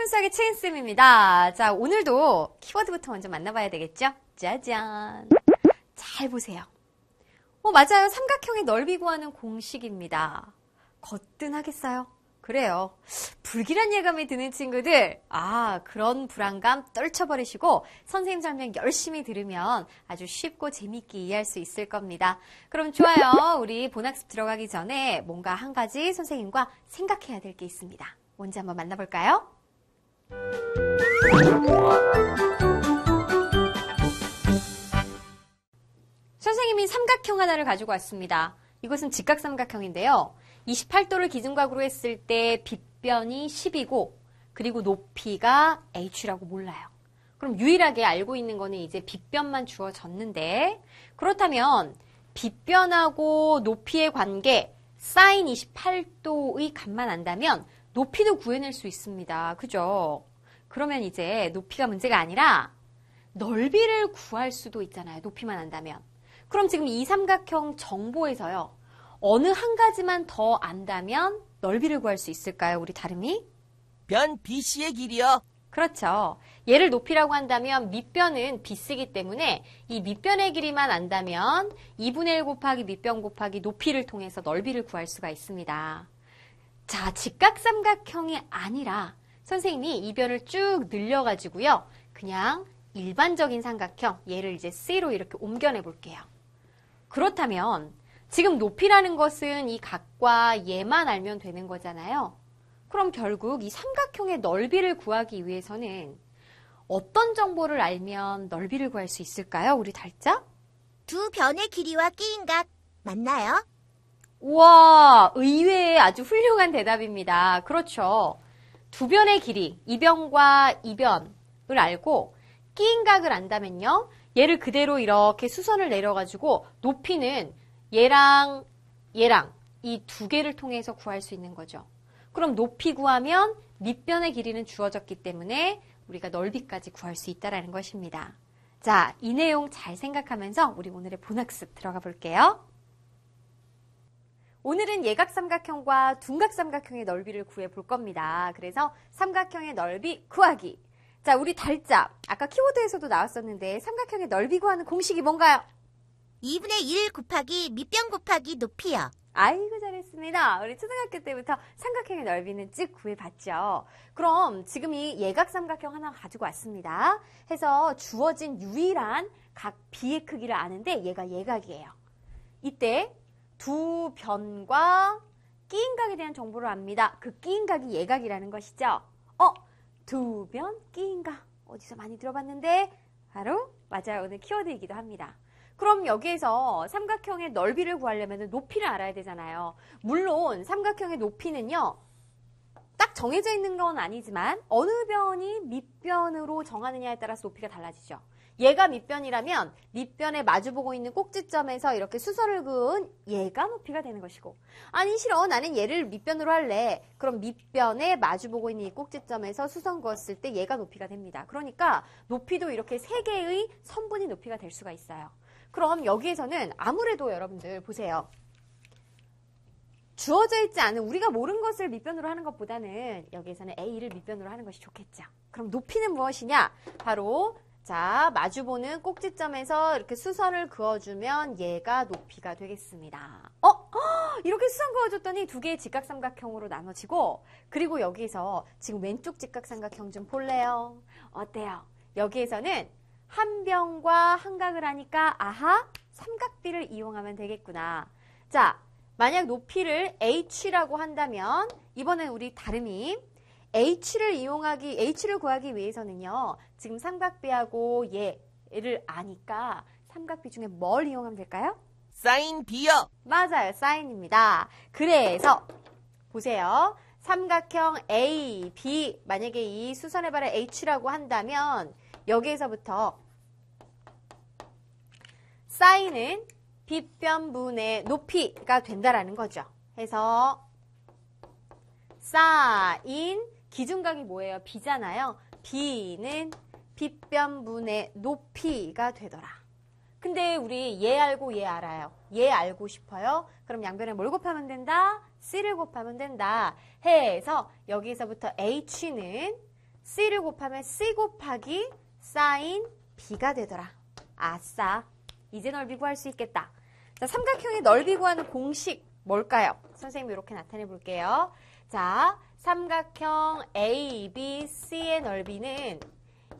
수학의 최인쌤입니다. 자, 오늘도 키워드부터 먼저 만나봐야 되겠죠? 짜잔. 잘 보세요. 맞아요. 삼각형의 넓이 구하는 공식입니다. 거뜬하겠어요? 그래요. 불길한 예감이 드는 친구들, 그런 불안감 떨쳐버리시고 선생님 설명 열심히 들으면 아주 쉽고 재미있게 이해할 수 있을 겁니다. 그럼 좋아요. 우리 본학습 들어가기 전에 뭔가 한 가지 선생님과 생각해야 될 게 있습니다. 뭔지 한번 만나볼까요? 선생님이 삼각형 하나를 가지고 왔습니다. 이것은 직각삼각형인데요. 28도를 기준각으로 했을 때 빗변이 10이고 그리고 높이가 h라고 몰라요. 그럼 유일하게 알고 있는 거는 이제 빗변만 주어졌는데, 그렇다면 빗변하고 높이의 관계 sin 28도의 값만 안다면 높이도 구해낼 수 있습니다. 그죠? 그러면 이제 높이가 문제가 아니라 넓이를 구할 수도 있잖아요. 높이만 안다면. 그럼 지금 이 삼각형 정보에서요, 어느 한 가지만 더 안다면 넓이를 구할 수 있을까요? 우리 다름이? 변 BC의 길이요. 그렇죠. 얘를 높이라고 한다면 밑변은 BC이기 때문에 이 밑변의 길이만 안다면 2분의 1 곱하기 밑변 곱하기 높이를 통해서 넓이를 구할 수가 있습니다. 자, 직각삼각형이 아니라 선생님이 이 변을 쭉 늘려가지고요, 그냥 일반적인 삼각형, 얘를 이제 C로 이렇게 옮겨내 볼게요. 그렇다면 지금 높이라는 것은 이 각과 얘만 알면 되는 거잖아요. 그럼 결국 이 삼각형의 넓이를 구하기 위해서는 어떤 정보를 알면 넓이를 구할 수 있을까요? 우리 달자? 두 변의 길이와 끼인 각 맞나요? 우와, 의외의 아주 훌륭한 대답입니다. 그렇죠. 두 변의 길이, 이 변과 이 변을 알고 끼인 각을 안다면요, 얘를 그대로 이렇게 수선을 내려가지고 높이는 얘랑 얘랑 이 두 개를 통해서 구할 수 있는 거죠. 그럼 높이 구하면 밑변의 길이는 주어졌기 때문에 우리가 넓이까지 구할 수 있다는 것입니다. 자, 이 내용 잘 생각하면서 우리 오늘의 본학습 들어가 볼게요. 오늘은 예각삼각형과 둔각삼각형의 넓이를 구해볼 겁니다. 그래서 삼각형의 넓이 구하기. 자, 우리 달자. 아까 키워드에서도 나왔었는데 삼각형의 넓이 구하는 공식이 뭔가요? 2분의 1 곱하기 밑변 곱하기 높이요. 아이고, 잘했습니다. 우리 초등학교 때부터 삼각형의 넓이는 쭉 구해봤죠. 그럼 지금 이 예각삼각형 하나 가지고 왔습니다. 해서 주어진 유일한 각 B의 크기를 아는데 얘가 예각이에요. 이때 두 변과 끼인 각에 대한 정보를 압니다. 그 끼인 각이 예각이라는 것이죠. 두 변 끼인 각. 어디서 많이 들어봤는데 바로 맞아요. 오늘 키워드이기도 합니다. 그럼 여기에서 삼각형의 넓이를 구하려면 높이를 알아야 되잖아요. 물론 삼각형의 높이는요, 딱 정해져 있는 건 아니지만 어느 변이 밑변으로 정하느냐에 따라서 높이가 달라지죠. 얘가 밑변이라면 밑변에 마주보고 있는 꼭지점에서 이렇게 수선을 그은 얘가 높이가 되는 것이고, 아니 싫어, 나는 얘를 밑변으로 할래. 그럼 밑변에 마주보고 있는 이 꼭지점에서 수선 그었을 때 얘가 높이가 됩니다. 그러니까 높이도 이렇게 세 개의 선분이 높이가 될 수가 있어요. 그럼 여기에서는 아무래도 여러분들 보세요. 주어져 있지 않은 우리가 모르는 것을 밑변으로 하는 것보다는 여기에서는 A를 밑변으로 하는 것이 좋겠죠. 그럼 높이는 무엇이냐? 바로 자, 마주보는 꼭지점에서 이렇게 수선을 그어주면 얘가 높이가 되겠습니다. 이렇게 수선 그어줬더니 두 개의 직각삼각형으로 나눠지고, 그리고 여기서 지금 왼쪽 직각삼각형 좀 볼래요? 어때요? 여기에서는 한 변과 한 각을 하니까 삼각비를 이용하면 되겠구나. 자, 만약 높이를 h라고 한다면 이번엔 우리 다름이 h를 구하기 위해서는요, 지금 삼각비하고 얘를 아니까 삼각비 중에 뭘 이용하면 될까요? sin B요. 맞아요. 사인입니다. 그래서 보세요. 삼각형 A, B, 만약에 이 수선의 발을 h라고 한다면 여기에서부터 사인은 빗변분의 높이가 된다라는 거죠. 해서 사인, 기준각이 뭐예요? B잖아요. B는 빗변분의 높이가 되더라. 근데 우리 얘 알고 얘 알아요. 얘 알고 싶어요. 그럼 양변에 뭘 곱하면 된다? C를 곱하면 된다. 해서 여기서부터 H는 C를 곱하면 C 곱하기 사인 B가 되더라. 아싸. 이제 넓이 구할 수 있겠다. 자, 삼각형의 넓이 구하는 공식 뭘까요? 선생님이 이렇게 나타내 볼게요. 자, 삼각형 ABC의 넓이는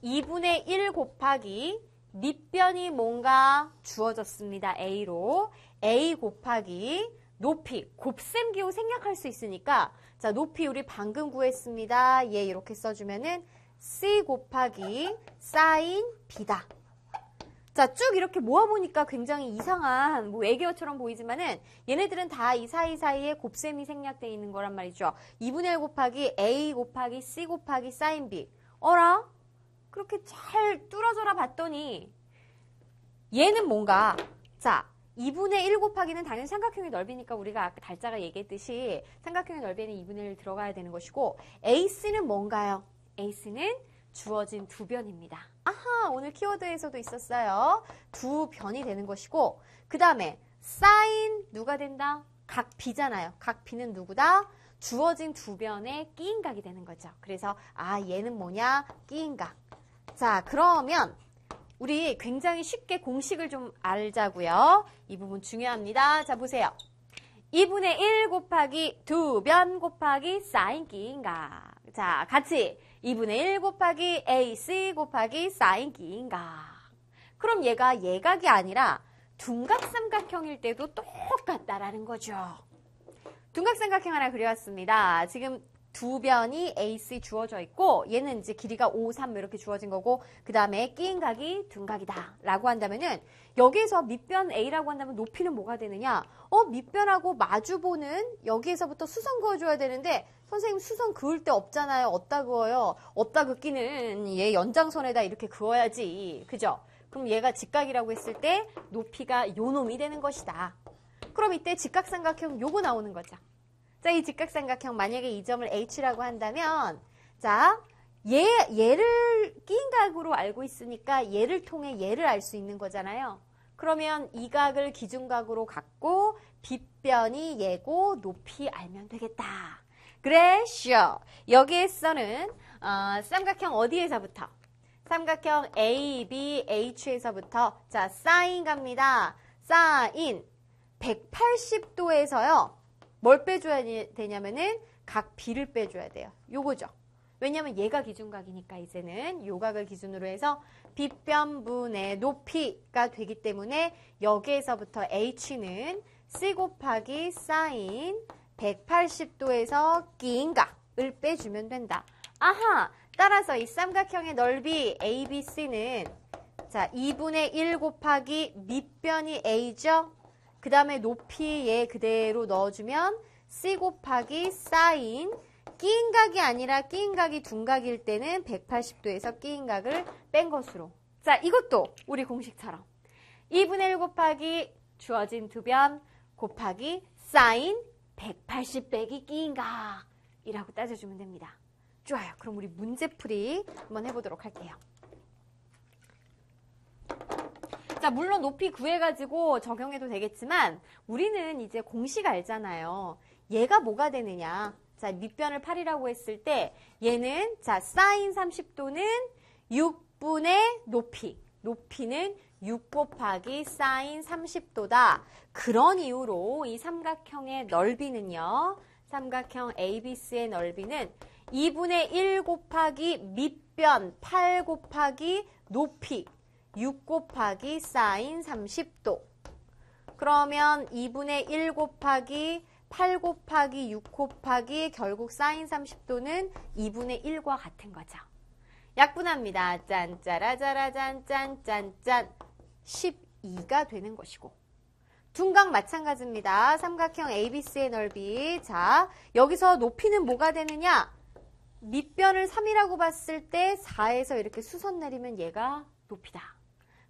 2분의 1 곱하기 밑변이 뭔가 주어졌습니다. A로. A 곱하기 높이, 곱셈 기호 생략할 수 있으니까 자, 높이 우리 방금 구했습니다. 얘 이렇게 써주면은 C 곱하기 사인 B다. 자, 쭉 이렇게 모아보니까 굉장히 이상한 외계어처럼 보이지만은 얘네들은 다 이 사이사이에 곱셈이 생략되어 있는 거란 말이죠. 2분의 1 곱하기 A 곱하기 C 곱하기 사인 B. 어라? 그렇게 잘 뚫어져라 봤더니 얘는 뭔가 자, 2분의 1 곱하기는 당연히 삼각형의 넓이니까 우리가 아까 달자가 얘기했듯이 삼각형의 넓이에는 2분의 1 들어가야 되는 것이고 AC는 뭔가요? AC는 주어진 두 변입니다. 아하, 오늘 키워드에서도 있었어요. 두 변이 되는 것이고 그 다음에 사인 누가 된다? 각 B잖아요. 각 B는 누구다? 주어진 두 변의 끼인각이 되는 거죠. 그래서 아, 얘는 뭐냐? 끼인각. 자, 그러면 우리 굉장히 쉽게 공식을 좀 알자고요. 이 부분 중요합니다. 자, 보세요. 2분의 1 곱하기 두 변 곱하기 사인 끼인각. 자, 같이 2분의 1 곱하기 AC 곱하기 사인 끼인각. 그럼 얘가 예각이 아니라 둔각삼각형일 때도 똑같다라는 거죠. 둔각삼각형 하나 그려왔습니다. 지금 두 변이 AC 주어져 있고 얘는 이제 길이가 5, 3 이렇게 주어진 거고 그 다음에 끼인각이 둔각이다 라고 한다면은 여기에서 밑변 A라고 한다면 높이는 뭐가 되느냐? 밑변하고 마주보는 여기에서부터 수선 그어줘야 되는데 선생님 수선 그을 데 없잖아요. 어디다 그어요? 어디다 긋기는 얘 연장선에다 이렇게 그어야지. 그죠? 그럼 얘가 직각이라고 했을 때 높이가 요 놈이 되는 것이다. 그럼 이때 직각삼각형 요거 나오는 거죠. 자, 이 직각삼각형 만약에 이 점을 H라고 한다면 자, 얘를 끼인각으로 알고 있으니까 얘를 통해 얘를 알 수 있는 거잖아요. 그러면 이 각을 기준각으로 갖고 빗변이 얘고 높이 알면 되겠다. 그래, sure. 여기에서는 삼각형 어디에서부터? 삼각형 ABH에서부터 자, 사인 갑니다. 사인 180도에서요. 뭘 빼줘야 되냐면은 각 B를 빼줘야 돼요. 요거죠. 왜냐면 얘가 기준각이니까 이제는 요 각을 기준으로 해서 빗변분의 높이가 되기 때문에 여기에서부터 H는 C 곱하기 사인 180도에서 끼인각을 빼주면 된다. 아하! 따라서 이 삼각형의 넓이 ABC는 자 2분의 1 곱하기 밑변이 A죠. 그 다음에 높이 얘 그대로 넣어주면 C 곱하기 사인 끼인각이 아니라 끼인각이 둔각일 때는 180도에서 끼인각을 뺀 것으로. 자, 이것도 우리 공식처럼 2분의 1 곱하기 주어진 두 변 곱하기 사인 180 빼기 끼인각이라고 따져주면 됩니다. 좋아요. 그럼 우리 문제풀이 한번 해보도록 할게요. 자, 물론 높이 구해가지고 적용해도 되겠지만 우리는 이제 공식 알잖아요. 얘가 뭐가 되느냐. 자, 밑변을 8이라고 했을 때 얘는 자 사인 30도는 6분의 높이. 높이는 6 곱하기 사인 30도다. 그런 이유로 이 삼각형의 넓이는요. 삼각형 ABC의 넓이는 2분의 1 곱하기 밑변 8 곱하기 높이 6 곱하기 사인 30도. 그러면 2분의 1 곱하기 8 곱하기 6 곱하기 결국 사인 30도는 2분의 1과 같은 거죠. 약분합니다. 짠짜라짜라짠짠짠짠 12가 되는 것이고 둔각 마찬가지입니다. 삼각형 ABC의 넓이. 자, 여기서 높이는 뭐가 되느냐? 밑변을 3이라고 봤을 때 4에서 이렇게 수선 내리면 얘가 높이다.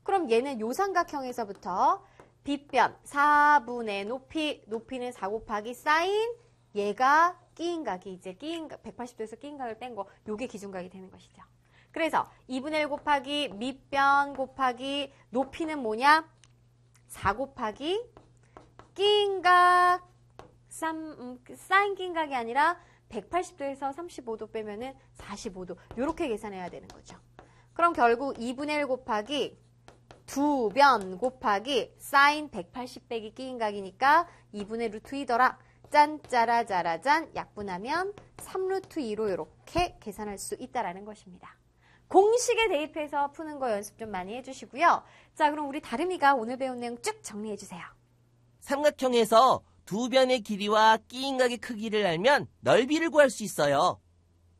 그럼 얘는 요 삼각형에서부터 빗변 4분의 높이는 4 곱하기 사인 얘가 끼인각이 이제 끼인각 180도에서 끼인각을 뺀 거 요게 기준각이 되는 것이죠. 그래서 2분의 1 곱하기 밑변 곱하기 높이는 뭐냐? 4 곱하기 끼인각 사인 끼인각이 아니라 180도에서 35도 빼면은 45도. 이렇게 계산해야 되는 거죠. 그럼 결국 2분의 1 곱하기 2변 곱하기 사인 180 빼기 끼인각이니까 2분의 루트 2더라. 짠, 짜라, 짜라, 짠. 약분하면 3루트 2로 이렇게 계산할 수 있다라는 것입니다. 공식에 대입해서 푸는 거 연습 좀 많이 해주시고요. 자, 그럼 우리 다름이가 오늘 배운 내용 쭉 정리해주세요. 삼각형에서 두 변의 길이와 끼인각의 크기를 알면 넓이를 구할 수 있어요.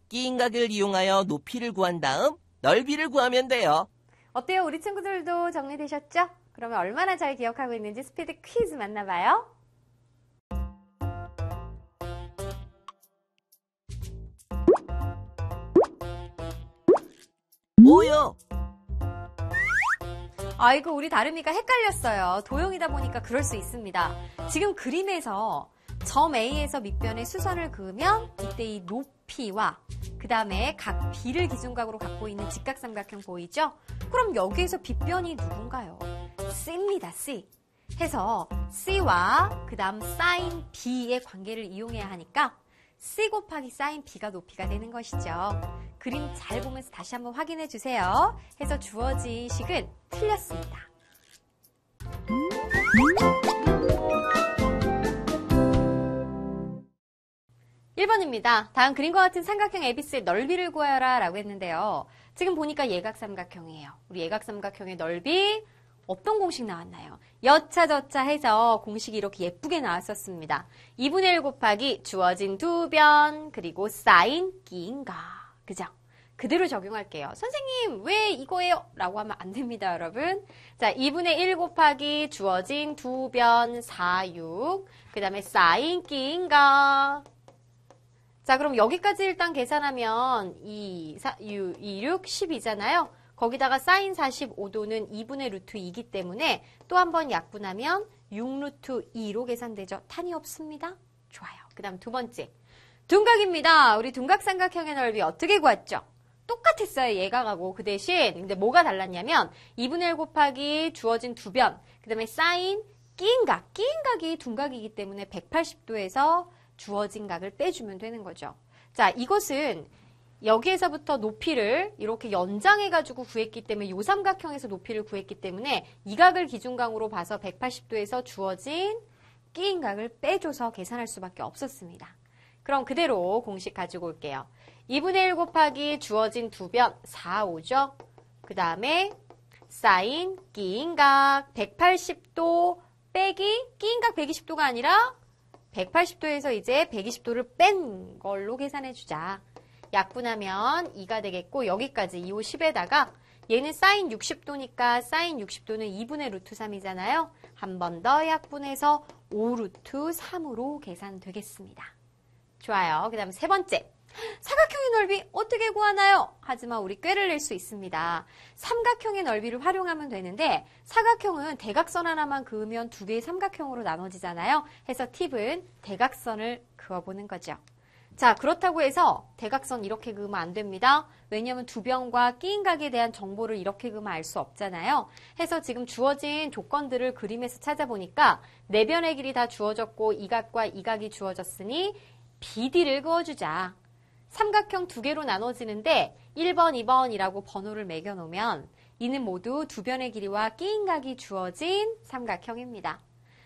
끼인각을 이용하여 높이를 구한 다음 넓이를 구하면 돼요. 어때요? 우리 친구들도 정리되셨죠? 그러면 얼마나 잘 기억하고 있는지 스피드 퀴즈 만나봐요. 뭐요? 아이고, 우리 다름이가 헷갈렸어요. 도형이다 보니까 그럴 수 있습니다. 지금 그림에서 점 A에서 밑변에 수선을 그으면 이때 이 높이와 그 다음에 각 B를 기준각으로 갖고 있는 직각삼각형 보이죠? 그럼 여기에서 빗변이 누군가요? C입니다, C. 해서 C와 그 다음 사인 B의 관계를 이용해야 하니까 C 곱하기 사인 B가 높이가 되는 것이죠. 그림 잘 보면서 다시 한번 확인해 주세요. 해서 주어진 식은 틀렸습니다. 1번입니다. 다음 그림과 같은 삼각형 ABC의 넓이를 구하여라 라고 했는데요. 지금 보니까 예각삼각형이에요. 우리 예각삼각형의 넓이 어떤 공식 나왔나요? 여차저차 해서 공식이 이렇게 예쁘게 나왔었습니다. 2분의 1 곱하기 주어진 두 변 그리고 사인 끼인각. 그죠? 그대로 적용할게요. 선생님 왜 이거예요? 라고 하면 안 됩니다, 여러분. 자, 2분의 1 곱하기 주어진 두 변 4, 6. 그 다음에 사인 끼인각. 자, 그럼 여기까지 일단 계산하면 2, 6, 12잖아요. 거기다가 사인 45도는 2분의 루트 2이기 때문에 또 한 번 약분하면 6루트 2로 계산되죠. 탄이 없습니다. 좋아요. 그 다음 두 번째. 둔각입니다. 우리 둔각삼각형의 넓이 어떻게 구했죠? 똑같았어요. 예각하고. 그 대신 근데 뭐가 달랐냐면 2분의 1 곱하기 주어진 두 변. 그 다음에 사인 끼인각. 끼인각이 둔각이기 때문에 180도에서 주어진 각을 빼주면 되는 거죠. 자, 이것은 여기에서부터 높이를 이렇게 연장해가지고 구했기 때문에 요 삼각형에서 높이를 구했기 때문에 이 각을 기준각으로 봐서 180도에서 주어진 끼인 각을 빼줘서 계산할 수밖에 없었습니다. 그럼 그대로 공식 가지고 올게요. 2분의 1 곱하기 주어진 두 변 4, 5죠. 그 다음에 사인 끼인 각 180도 빼기 끼인 각 120도가 아니라 180도에서 이제 120도를 뺀 걸로 계산해주자. 약분하면 2가 되겠고 여기까지 2, 5, 10에다가 얘는 사인 60도니까 사인 60도는 2분의 루트 3이잖아요. 한 번 더 약분해서 5루트 3으로 계산되겠습니다. 좋아요. 그 다음 세 번째. 사각형의 넓이 어떻게 구하나요? 하지만 우리 꾀를 낼 수 있습니다. 삼각형의 넓이를 활용하면 되는데 사각형은 대각선 하나만 그으면 두 개의 삼각형으로 나눠지잖아요. 해서 팁은 대각선을 그어보는 거죠. 자, 그렇다고 해서 대각선 이렇게 그으면 안 됩니다. 왜냐하면 두 변과 끼인각에 대한 정보를 이렇게 그으면 알 수 없잖아요. 해서 지금 주어진 조건들을 그림에서 찾아보니까 네 변의 길이 다 주어졌고 이 각과 이 각이 주어졌으니 BD를 그어주자. 삼각형 두 개로 나눠지는데 1번, 2번이라고 번호를 매겨놓으면 이는 모두 두 변의 길이와 끼인각이 주어진 삼각형입니다.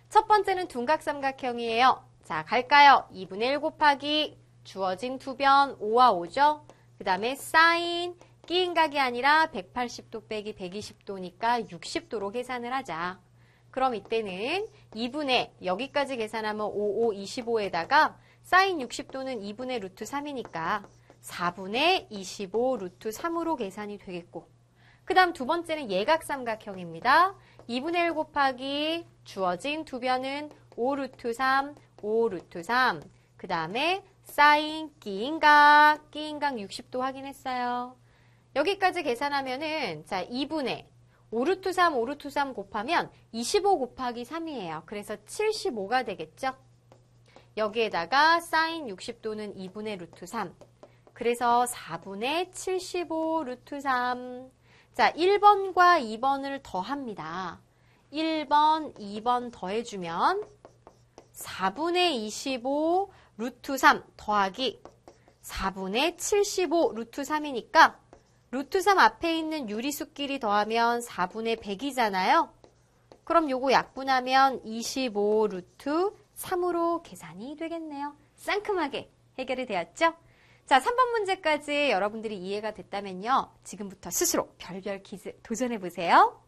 첫 번째는 둔각삼각형이에요. 자, 갈까요? 2분의 1 곱하기 주어진 두 변 5와 5죠. 그 다음에 사인 끼인각이 아니라 180도 빼기 120도니까 60도로 계산을 하자. 그럼 이때는 2분의 여기까지 계산하면 5, 5, 25에다가 사인 60도는 2분의 루트 3이니까 4분의 25 루트 3으로 계산이 되겠고 그 다음 두 번째는 예각삼각형입니다. 2분의 1 곱하기 주어진 두 변은 5 루트 3, 5 루트 3 그 다음에 사인 끼인각 60도 확인했어요. 여기까지 계산하면은 자 2분의 5 루트 3, 5 루트 3 곱하면 25 곱하기 3이에요. 그래서 75가 되겠죠. 여기에다가 사인 60도는 2분의 루트 3. 그래서 4분의 75 루트 3. 자, 1번과 2번을 더합니다. 1번, 2번 더해주면 4분의 25 루트 3 더하기 4분의 75 루트 3이니까 루트 3 앞에 있는 유리수끼리 더하면 4분의 100이잖아요. 그럼 요거 약분하면 25 루트 3으로 계산이 되겠네요. 상큼하게 해결이 되었죠? 자, 3번 문제까지 여러분들이 이해가 됐다면요. 지금부터 스스로 별별 퀴즈 도전해보세요.